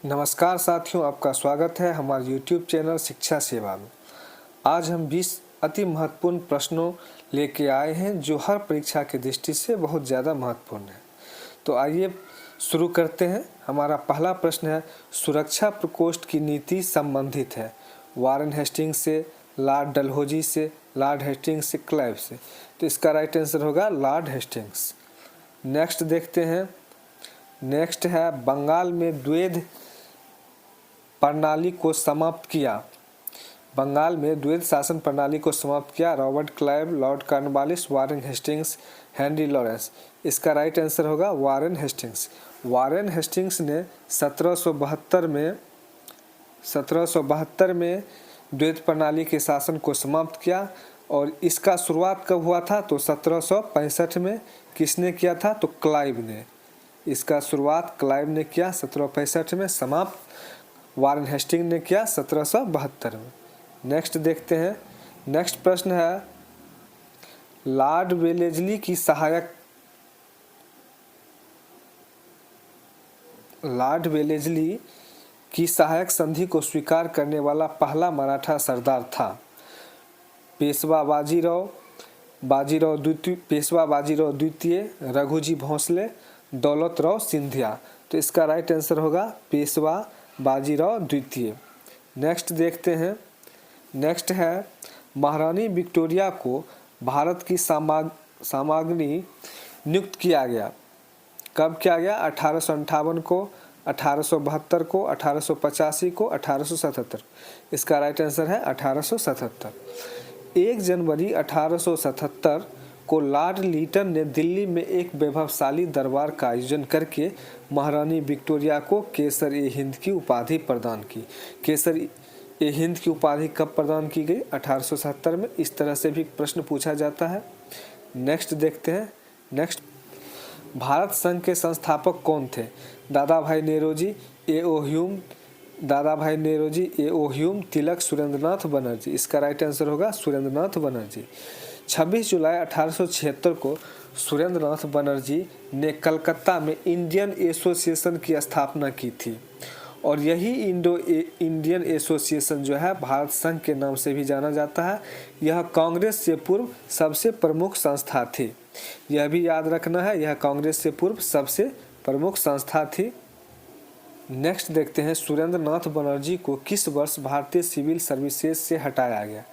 नमस्कार साथियों, आपका स्वागत है हमारे YouTube चैनल शिक्षा सेवा में। आज हम 20 अति महत्वपूर्ण प्रश्नों लेके आए हैं जो हर परीक्षा की दृष्टि से बहुत ज़्यादा महत्वपूर्ण है। तो आइए शुरू करते हैं। हमारा पहला प्रश्न है, सुरक्षा प्रकोष्ठ की नीति संबंधित है वारेन हेस्टिंग्स से, लॉर्ड डलहौजी से, लॉर्ड हेस्टिंग्स से, क्लाइव से। तो इसका राइट आंसर होगा लॉर्ड हेस्टिंग्स। नेक्स्ट देखते हैं। नेक्स्ट है, बंगाल में द्वैध प्रणाली को समाप्त किया। बंगाल में द्वैध शासन प्रणाली को समाप्त किया Robert Clive, Lord Cornwallis, Warren Hastings, Henry Lawrence. इसका राइट आंसर होगा वारेन हेस्टिंग्स। वारेन हेस्टिंग्स ने 1772 में द्वैध प्रणाली के शासन को समाप्त किया। और इसका शुरुआत कब हुआ था? तो 1765 में। किसने किया था? तो क्लाइव ने। इसका शुरुआत क्लाइव ने किया 1765 में, समाप्त वारेन हेस्टिंग ने किया 1772 में। नेक्स्ट देखते हैं। नेक्स्ट प्रश्न है, लॉर्ड वेलेस्ली की सहायक संधि को स्वीकार करने वाला पहला मराठा सरदार था। पेशवा बाजीराव द्वितीय, रघुजी भोंसले, दौलतराव सिंधिया। तो इसका राइट आंसर होगा पेशवा बाजीराव द्वितीय। नेक्स्ट देखते हैं। नेक्स्ट है, महारानी विक्टोरिया को भारत की सामाग्नी नियुक्त किया गया। कब किया गया? 1858 को, 1872 को, 1885 को, 1877। इसका राइट आंसर है 1877। 1 जनवरी 1877 को लॉर्ड लीटन ने दिल्ली में एक वैभवशाली दरबार का आयोजन करके महारानी विक्टोरिया को केसर-ए-हिंद की उपाधि प्रदान की। केसर-ए-हिंद की उपाधि कब प्रदान की गई? 1877 में। इस तरह से भी प्रश्न पूछा जाता है। नेक्स्ट देखते हैं। नेक्स्ट, भारत संघ के संस्थापक कौन थे? दादा भाई नेरोजी, ए.ओ. ह्यूम, तिलक, सुरेंद्रनाथ बनर्जी। इसका राइट आंसर होगा सुरेंद्रनाथ बनर्जी। 26 जुलाई 1876 को सुरेंद्रनाथ बनर्जी ने कलकत्ता में इंडियन एसोसिएशन की स्थापना की थी। और यही इंडियन एसोसिएशन जो है भारत संघ के नाम से भी जाना जाता है। यह कांग्रेस से पूर्व सबसे प्रमुख संस्था थी। यह भी याद रखना है, यह कांग्रेस से पूर्व सबसे प्रमुख संस्था थी। नेक्स्ट देखते हैं, सुरेंद्रनाथ बनर्जी को किस वर्ष भारतीय सिविल सर्विसेज से हटाया गया?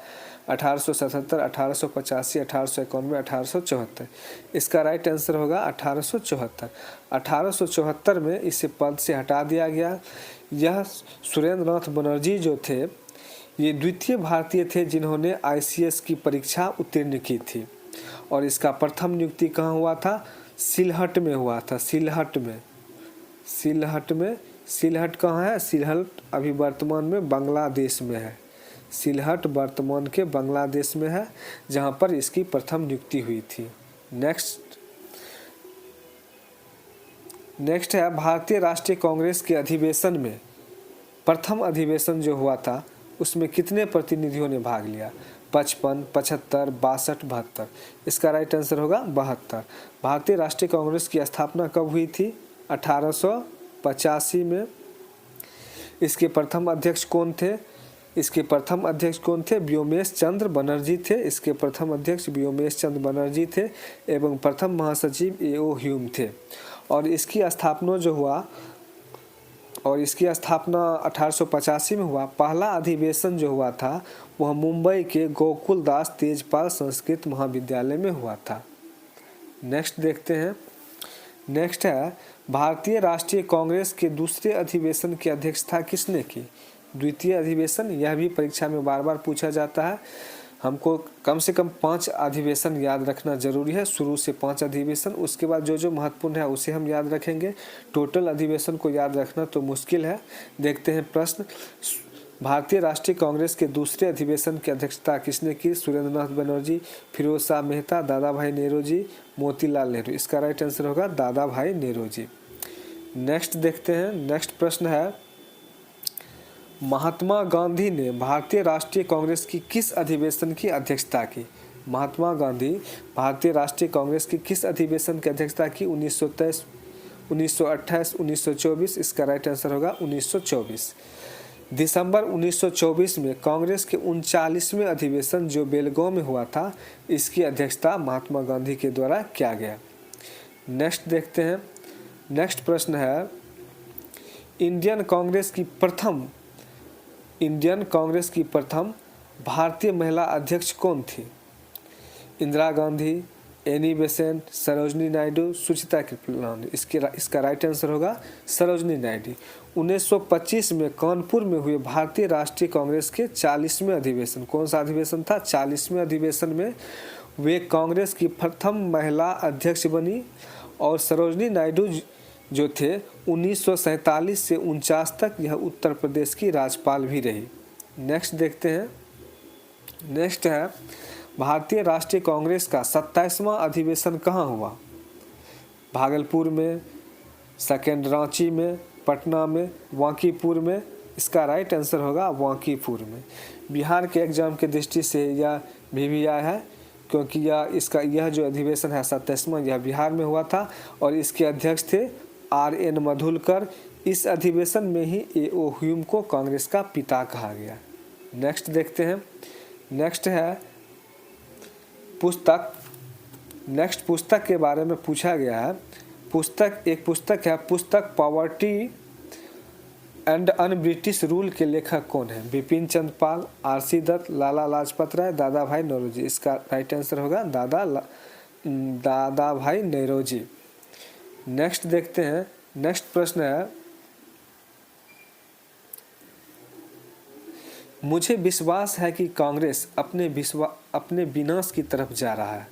1877, 1885, 1891, 1874। इसका राइट आंसर होगा 1874। 1874 में इसे पद से हटा दिया गया। यह सुरेंद्रनाथ बनर्जी जो थे, ये द्वितीय भारतीय थे जिन्होंने ICS की परीक्षा उत्तीर्ण की थी। और इसका प्रथम नियुक्ति कहाँ हुआ था? सिलहट में हुआ था। सिलहट कहाँ है? सिलहट अभी वर्तमान में बांग्लादेश में है। सिलहट वर्तमान के बांग्लादेश में है, जहाँ पर इसकी प्रथम नियुक्ति हुई थी। नेक्स्ट है, भारतीय राष्ट्रीय कांग्रेस के अधिवेशन में प्रथम अधिवेशन जो हुआ था उसमें कितने प्रतिनिधियों ने भाग लिया? 55, 75, 62, 72। इसका राइट आंसर होगा 72। भारतीय राष्ट्रीय कांग्रेस की स्थापना कब हुई थी? 1885 में। इसके प्रथम अध्यक्ष कौन थे? व्योमेश चंद्र बनर्जी थे। इसके प्रथम अध्यक्ष व्योमेश चंद्र बनर्जी थे एवं प्रथम महासचिव ए.ओ. ह्यूम थे। और इसकी स्थापना 1885 में हुआ। पहला अधिवेशन जो हुआ था वह मुंबई के गोकुलदास तेजपाल संस्कृत महाविद्यालय में हुआ था। नेक्स्ट देखते हैं। नेक्स्ट है, भारतीय राष्ट्रीय कांग्रेस के दूसरे अधिवेशन की अध्यक्षता किसने की? द्वितीय अधिवेशन, यह भी परीक्षा में बार बार पूछा जाता है। हमको कम से कम 5 अधिवेशन याद रखना जरूरी है। शुरू से 5 अधिवेशन, उसके बाद जो महत्वपूर्ण है उसे हम याद रखेंगे। टोटल अधिवेशन को याद रखना तो मुश्किल है। देखते हैं प्रश्न, भारतीय राष्ट्रीय कांग्रेस के दूसरे अधिवेशन की अध्यक्षता किसने की? सुरेंद्रनाथ बनर्जी, फिरोज शाह मेहता, दादा भाई नेरोजी, मोतीलाल नेहरू। इसका राइट आंसर होगा दादा भाई नेरोजी। नेक्स्ट देखते हैं। नेक्स्ट प्रश्न है, महात्मा गांधी ने भारतीय राष्ट्रीय कांग्रेस की किस अधिवेशन की अध्यक्षता की? महात्मा गांधी भारतीय राष्ट्रीय कांग्रेस की किस अधिवेशन की अध्यक्षता की? 1928, 1924, इसका राइट आंसर होगा 1924। दिसंबर 1924 में कांग्रेस के 39वें अधिवेशन जो बेलगांव में हुआ था, इसकी अध्यक्षता महात्मा गांधी के द्वारा किया गया। नेक्स्ट देखते हैं। नेक्स्ट प्रश्न है, इंडियन कांग्रेस की प्रथम भारतीय महिला अध्यक्ष कौन थी? Indira Gandhi, Annie Besant, Sarojini Naidu, Suchitra Kripalani. इसका राइट आंसर होगा सरोजनी नायडू। 1925 में कानपुर में हुए भारतीय राष्ट्रीय कांग्रेस के 40वें अधिवेशन, कौन सा अधिवेशन था? 40वें अधिवेशन में वे कांग्रेस की प्रथम महिला अध्यक्ष बनी और सरोजनी नायडू जो थे 1947 से 49 तक यह उत्तर प्रदेश की राज्यपाल भी रही। नेक्स्ट देखते हैं। नेक्स्ट है, भारतीय राष्ट्रीय कांग्रेस का 27वां अधिवेशन कहाँ हुआ? भागलपुर में, सेकेंड रांची में, पटना में, वांकीपुर में। इसका राइट आंसर होगा वांकीपुर में। बिहार के एग्जाम के दृष्टि से यह भी आया है, क्योंकि यह जो अधिवेशन है 27वां, यह बिहार में हुआ था और इसके अध्यक्ष थे RN मधुलकर। इस अधिवेशन में ही A.O. ह्यूम को कांग्रेस का पिता कहा गया। नेक्स्ट देखते हैं। नेक्स्ट है पुस्तक। नेक्स्ट पुस्तक के बारे में पूछा गया है। एक पुस्तक है, पुस्तक poverty and un British rule के लेखक कौन है? बिपिन चंद्र पाल, RC दत्त, लाला लाजपत राय, दादा भाई नौरोजी। इसका राइट आंसर होगा दादा भाई नौरोजी। नेक्स्ट देखते हैं। नेक्स्ट प्रश्न है, मुझे विश्वास है कि कांग्रेस अपने विनाश की तरफ जा रहा है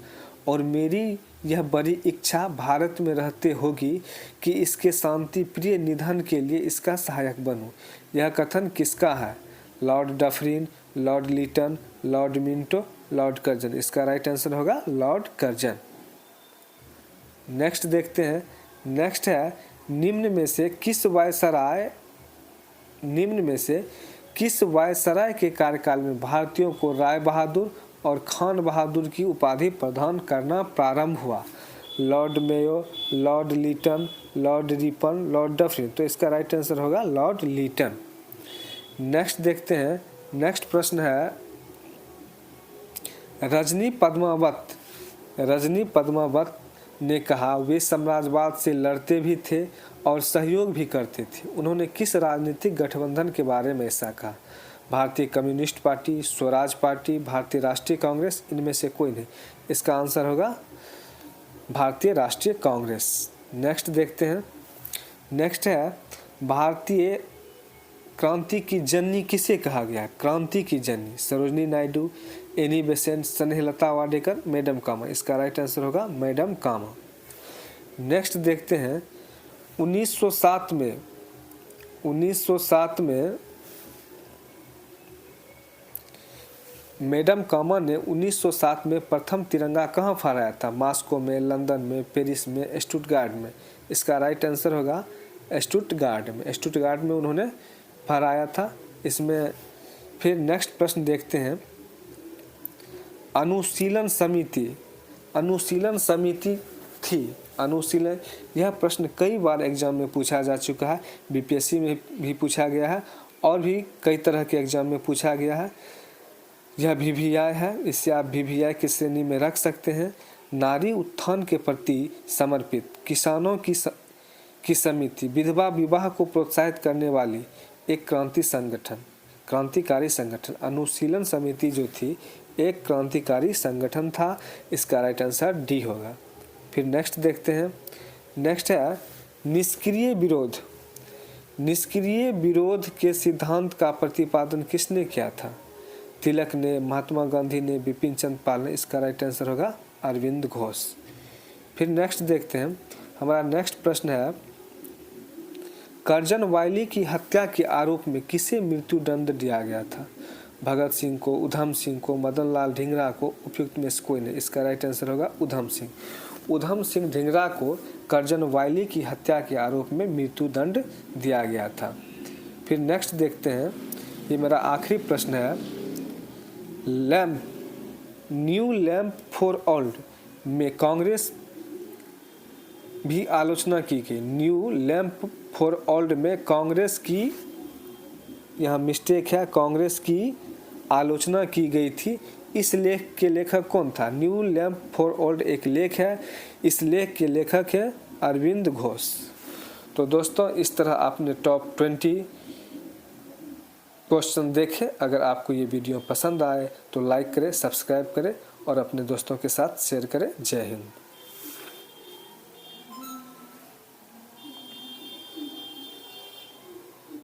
और मेरी यह बड़ी इच्छा भारत में रहते होगी कि इसके शांति प्रिय निधन के लिए इसका सहायक बनूं। यह कथन किसका है? Lord Dufferin, Lord Lytton, Lord Minto, Lord Curzon. इसका राइट आंसर होगा लॉर्ड कर्जन। नेक्स्ट देखते हैं। नेक्स्ट है, निम्न में से किस वायसराय के कार्यकाल में भारतीयों को राय बहादुर और खान बहादुर की उपाधि प्रदान करना प्रारंभ हुआ? Lord Mayo, Lord Lytton, Lord Ripon, Lord Dufferin. तो इसका राइट आंसर होगा लॉर्ड लिटन। नेक्स्ट देखते हैं। नेक्स्ट प्रश्न है, रजनी पद्मावत ने कहा वे साम्राज्यवाद से लड़ते भी थे और सहयोग भी करते थे। उन्होंने किस राजनीतिक गठबंधन के बारे में ऐसा कहा? भारतीय कम्युनिस्ट पार्टी, स्वराज पार्टी, भारतीय राष्ट्रीय कांग्रेस, इनमें से कोई नहीं। इसका आंसर होगा भारतीय राष्ट्रीय कांग्रेस। नेक्स्ट देखते हैं। नेक्स्ट है, भारतीय क्रांति की जननी किसे कहा गया? क्रांति की जननी Sarojini Naidu, Annie Besant, Snehlata Wadekar, madam Cama. इसका राइट आंसर होगा मैडम कामा। नेक्स्ट देखते हैं। 1907 में मैडम कामा ने 1907 में प्रथम तिरंगा कहाँ फहराया था? मॉस्को में, लंदन में, पेरिस में, स्टुटगार्ट में। इसका राइट आंसर होगा स्टुटगार्ट में उन्होंने फहराया था। इसमें फिर नेक्स्ट प्रश्न देखते हैं। अनुशीलन समिति थी। यह प्रश्न कई बार एग्जाम में पूछा जा चुका है, BPSC में भी पूछा गया है और भी कई तरह के एग्जाम में पूछा गया है। यह VVI है, इससे आप VVI की श्रेणी में रख सकते हैं। नारी उत्थान के प्रति समर्पित किसानों की समिति, विधवा विवाह को प्रोत्साहित करने वाली एक क्रांतिकारी संगठन। अनुशीलन समिति जो थी एक क्रांतिकारी संगठन था। इसका राइट आंसर डी होगा। फिर नेक्स्ट देखते हैं। नेक्स्ट है, निष्क्रिय विरोध के सिद्धांत का प्रतिपादन किसने किया था? तिलक ने, महात्मा गांधी ने, बिपिन चंद्र पाल ने। इसका राइट आंसर होगा अरविंद घोष। फिर नेक्स्ट देखते हैं। हमारा नेक्स्ट प्रश्न है, कर्जन वायली की हत्या के आरोप में किसे मृत्यु दंड दिया गया था? भगत सिंह को, उधम सिंह को, मदन लाल ढींगरा को, उपयुक्त में से कोई नहीं। इसका राइट आंसर होगा उधम सिंह ढींगरा को कर्जन वायली की हत्या के आरोप में मृत्यु दंड दिया गया था। फिर नेक्स्ट देखते हैं। ये मेरा आखिरी प्रश्न है। न्यू लैंप फॉर ओल्ड में कांग्रेस भी आलोचना की गई। न्यू लैंप फॉर ओल्ड में कांग्रेस की, यहाँ मिस्टेक है, कांग्रेस की आलोचना की गई थी। इस लेख के लेखक कौन था? न्यू लैंप फॉर ओल्ड एक लेख है, इस लेख के लेखक है अरविंद घोष। तो दोस्तों इस तरह आपने टॉप 20 क्वेश्चन देखे। अगर आपको ये वीडियो पसंद आए तो लाइक करें, सब्सक्राइब करें और अपने दोस्तों के साथ शेयर करें। जय हिंद।